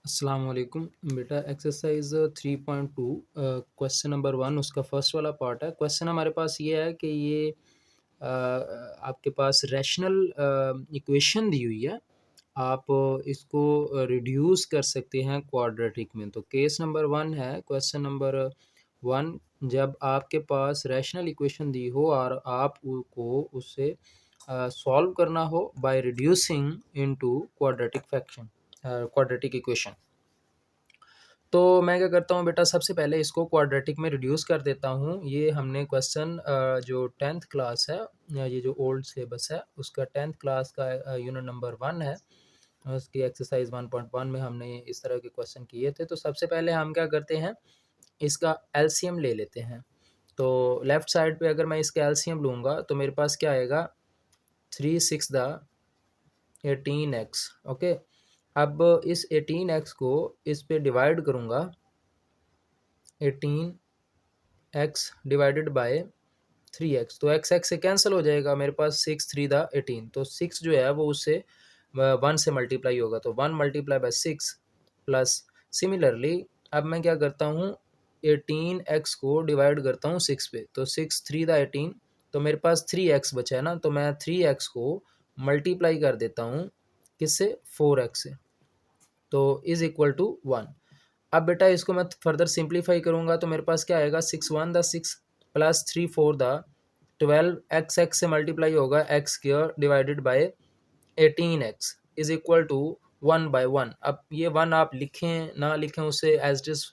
अस्सलाम वालेकुम बेटा। एक्सरसाइज 3.2 क्वेश्चन नंबर 1 उसका फर्स्ट वाला पार्ट है। क्वेश्चन हमारे पास ये है कि ये आपके पास रैशनल इक्वेशन दी हुई है, आप इसको रिड्यूस कर सकते हैं क्वाड्रेटिक में। तो केस नंबर 1 है, क्वेश्चन नंबर 1, जब आपके पास रैशनल इक्वेशन दी हो और आप को उसे सॉल्व करना हो by reducing into quadratic function, quadratic equation. तो मैं क्या करता हूँ बेटा, सबसे पहले इसको क्वाड्रेटिक में रिड्यूस कर देता हूँ। ये हमने क्वेश्चन जो 10th क्लास है, या ये जो ओल्ड सिलेबस है उसका 10th क्लास का यूनिट नंबर 1 है, उसकी एक्सरसाइज 1.1 में हमने इस तरह के क्वेश्चन किए थे। तो सबसे पहले हम क्या करते हैं, इसका एलसीएम ले लेते हैं। तो लेफ़्ट साइड पे अगर मैं इसका एलसीएम लूँगा तो मेरे पास क्या आएगा, 3 6 18x। ओके, अब इस 18x को इस पे डिवाइड करूँगा, 18x डिवाइडेड बाय 3x, तो x से कैंसिल हो जाएगा, मेरे पास 6 3 18, तो 6 जो है वो उससे 1 से मल्टीप्लाई होगा, तो 1 मल्टीप्लाई बाय 6 प्लस सिमिलरली अब मैं क्या करता हूँ, 18x को डिवाइड करता हूँ 6 पे, तो 6 3 18, तो मेरे पास 3x बचा है ना, तो मैं 3x को मल्टीप्लाई कर देता हूँ किससे, 4x से, तो इज़ इक्वल टू 1। अब बेटा इसको मैं फर्दर सिंप्लीफाई करूँगा तो मेरे पास क्या आएगा, 6 1 6 प्लस 3 4 12, x से मल्टीप्लाई होगा x square divided by 18x is equal to 1/1। अब ये 1 आप लिखें ना लिखें उससे एज इट इज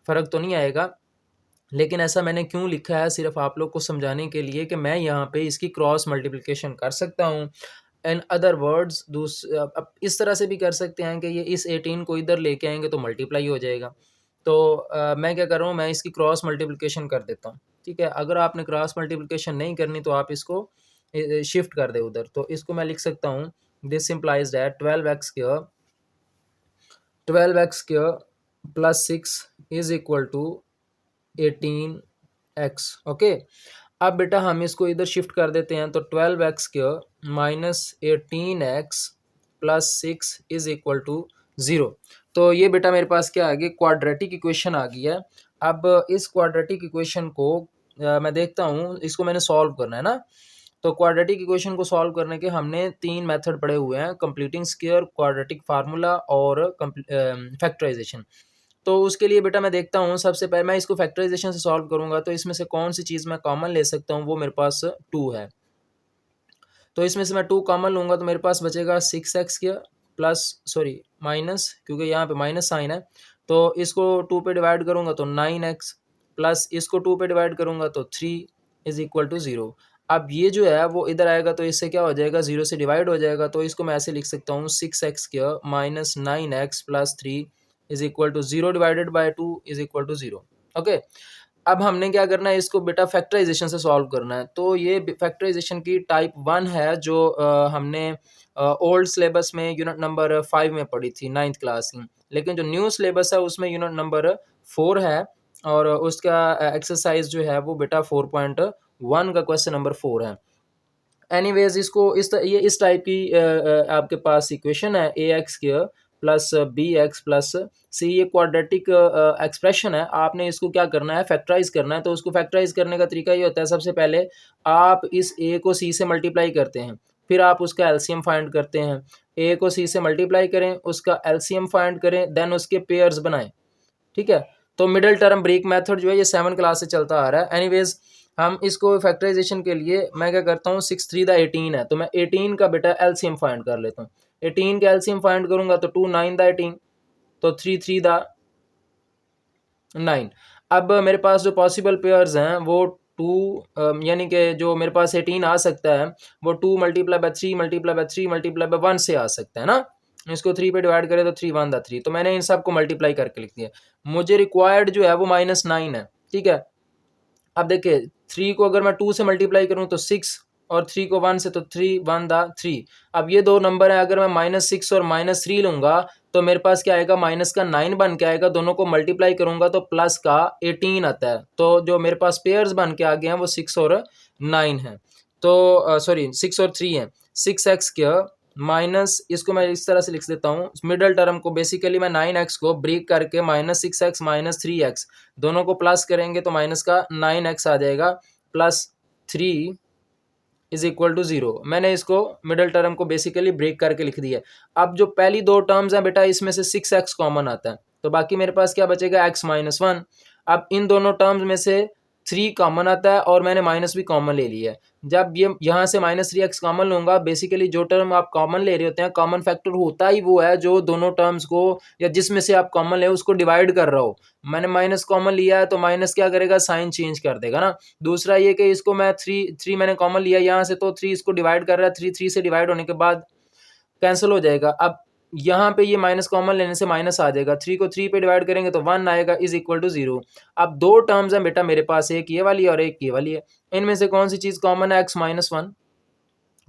फ़र्क तो नहीं आएगा, लेकिन ऐसा मैंने क्यों लिखा है, सिर्फ आप लोग को समझाने के लिए कि मैं यहाँ पे इसकी क्रॉस मल्टीप्लिकेशन कर सकता हूँ। इन अदर वर्ड्स अब इस तरह से भी कर सकते हैं कि ये इस 18 को इधर लेके आएंगे तो मल्टीप्लाई हो जाएगा। तो मैं क्या कर रहा हूँ, मैं इसकी क्रॉस मल्टीप्लिकेशन कर देता हूँ। ठीक है, अगर आपने क्रॉस मल्टीप्लिकेशन नहीं करनी तो आप इसको शिफ्ट कर दे उधर, तो इसको मैं लिख सकता हूँ, this simplify that 12x square plus 6 is equal to 18x। Okay, अब बेटा हम इसको इधर शिफ्ट कर देते हैं, तो 12x square minus 18x plus 6 is equal to 0। तो ये बेटा मेरे पास क्या आ गया, क्वाड्रेटिक इक्वेशन आ गई है। अब इस क्वाड्रेटिक इक्वेशन को मैं देखता हूँ, इसको मैंने सॉल्व करना है ना। तो क्वाड्रेटिक इक्वेशन को सॉल्व करने के हमने 3 मेथड पढ़े हुए हैं, कंप्लीटिंग स्क्वायर, क्वाड्रेटिक फार्मूला और फैक्टराइजेशन। तो उसके लिए बेटा मैं देखता हूँ, सबसे पहले मैं इसको फैक्टराइजेशन से सॉल्व करूँगा, तो इसमें से कौन सी चीज़ मैं कॉमन ले सकता हूँ, वो मेरे पास 2 है। तो इसमें से मैं 2 कॉमन लूँगा तो मेरे पास बचेगा 6x का प्लस सॉरी माइनस, क्योंकि यहाँ पे माइनस साइन है, तो इसको 2 पे डिवाइड करूँगा तो 9x प्लस इसको 2 पे डिवाइड करूँगा तो 3 इज इक्वल टू 0। अब ये जो है वो इधर आएगा तो इससे क्या हो जाएगा, 0 से डिवाइड हो जाएगा, तो इसको मैं ऐसे लिख सकता हूँ, 6x का minus 9x plus 3 is equal to 0 divided by 2 is equal to 0। Okay, अब हमने क्या करना है, इसको बेटा फैक्टराइजेशन से सॉल्व करना है। तो ये फैक्टराइजेशन की टाइप 1 है, जो हमने ओल्ड सिलेबस में यूनिट नंबर 5 में पढ़ी थी 9th क्लास की, लेकिन जो न्यू सिलेबस है उसमें यूनिट नंबर 4 है, और उसका एक्सरसाइज जो है वो बेटा 4.1 का क्वेश्चन नंबर 4 है। एनीवेज इसको ये इस टाइप की आपके पास इक्वेशन है, ax square plus bx plus c, ये क्वाड्रेटिक एक्सप्रेशन है। आपने इसको क्या करना है, फैक्टराइज करना है। तो उसको फैक्टराइज करने का तरीका ये होता है, सबसे पहले आप इस a को c से मल्टीप्लाई करते हैं, फिर आप उसका एलसीएम फाइंड करते हैं। a को c से मल्टीप्लाई करें, उसका एलसीएम फाइंड करें, देन उसके पेयर्स बनाएं। ठीक है, तो मिडिल टर्म ब्रेक मेथड जो है ये 7 क्लास से चलता आ रहा है। एनीवेज हम इसको फैक्टराइजेशन के लिए मैं क्या करता हूँ, 6 3 18 है, तो मैं 18 का बेटा एलसीएम फाइंड कर लेता हूँ। 18 का एलसीएम फाइंड करूंगा तो 2 9 18, तो 3 3 9। अब मेरे पास जो पॉसिबल पेयर्स हैं वो 2 यानी कि जो मेरे पास 18 आ सकता है वो 2 multiply by 3 multiply by 3 multiply by 1 से आ सकता है ना। इसको 3 पे डिवाइड करें तो 3 1 3, तो मैंने इन सब को मल्टीप्लाई करके लिख दिया। मुझे रिक्वायर्ड जो है वो -9 है। ठीक है, अब देखिए 3 को अगर मैं 2 से मल्टीप्लाई करूं तो 6, और 3 को 1 से तो 3 1 3। अब ये दो नंबर है, अगर मैं -6 और -3 लूंगा तो मेरे पास क्या आएगा, माइनस का 9 बन के आएगा। दोनों को मल्टीप्लाई करूंगा तो प्लस का 18 आता है। तो जो मेरे पास पेयर्स बन के आ गए हैं वो 6 और 9 है, तो सॉरी 6 और 3 है। 6x स्क्वायर माइनस, इसको मैं इस तरह से लिख देता हूँ, मिडल टर्म को बेसिकली मैं 9x को ब्रेक करके -6x -3x दोनों को प्लस करेंगे तो माइनस का 9x आ जाएगा प्लस 3 इज इक्वल टू 0। मैंने इसको मिडल टर्म को बेसिकली ब्रेक करके लिख दिया। अब जो पहली दो टर्म्स हैं बेटा, इसमें से 6x कॉमन आता है, तो बाकी मेरे पास क्या बचेगा, x-1। अब इन दोनों टर्म्स में से 3 कॉमन आता है और मैंने माइनस भी कॉमन ले लिया है। जब ये यहाँ से -3x कॉमन लूँगा, बेसिकली जो टर्म आप कॉमन ले रहे होते हैं, कॉमन फैक्टर होता ही वो है जो दोनों टर्म्स को या जिसमें से आप कॉमन ले उसको डिवाइड कर रहा हो। मैंने माइनस कॉमन लिया है तो माइनस क्या करेगा, साइन चेंज कर देगा ना। दूसरा ये कि इसको मैं 3 मैंने कॉमन लिया यहाँ से, तो 3 इसको डिवाइड कर रहा है, 3 से डिवाइड होने के बाद कैंसिल हो जाएगा। अब यहाँ पे ये माइनस कॉमन लेने से माइनस आ जाएगा, 3 को 3 पे डिवाइड करेंगे तो 1 आएगा इज इक्वल टू 0। अब दो टर्म्स हैं बेटा मेरे पास, एक ये वाली और एक ये वाली है, इनमें से कौन सी चीज़ कॉमन है, x-1।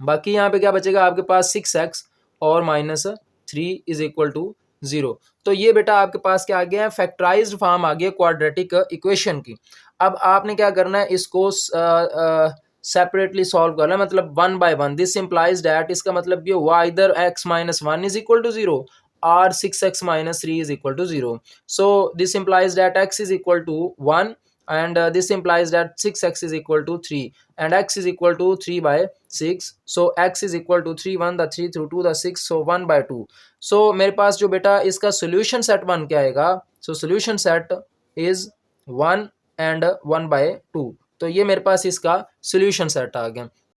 बाकी यहाँ पे क्या बचेगा आपके पास, 6x और -3 इज इक्वल टू 0। तो ये बेटा आपके पास क्या आ गया है, फैक्टराइज्ड फॉर्म आ गया क्वाड्रेटिक इक्वेशन की। अब आपने क्या करना है, इसको सेपरेटली सॉल्व करना है, मतलब 1 बाय 1। दिस इंप्लाइज दैट, इसका मतलब ये हुआ इधर x-1 इज इक्वल टू 0 और 6x -3 is equal to 0. So this implies that x is equal to 1 and this implies that 6x is equal to 3 and x is equal to 3 by 6. So x is equal to 3 1 the 3 through 2 the 6, so 1 by 2. So मेरे पास जो बेटा इसका solution set 1 क्या आएगा, so solution set is 1 and 1 by 2। तो ये मेरे पास इसका सोल्यूशन सेट आ गया।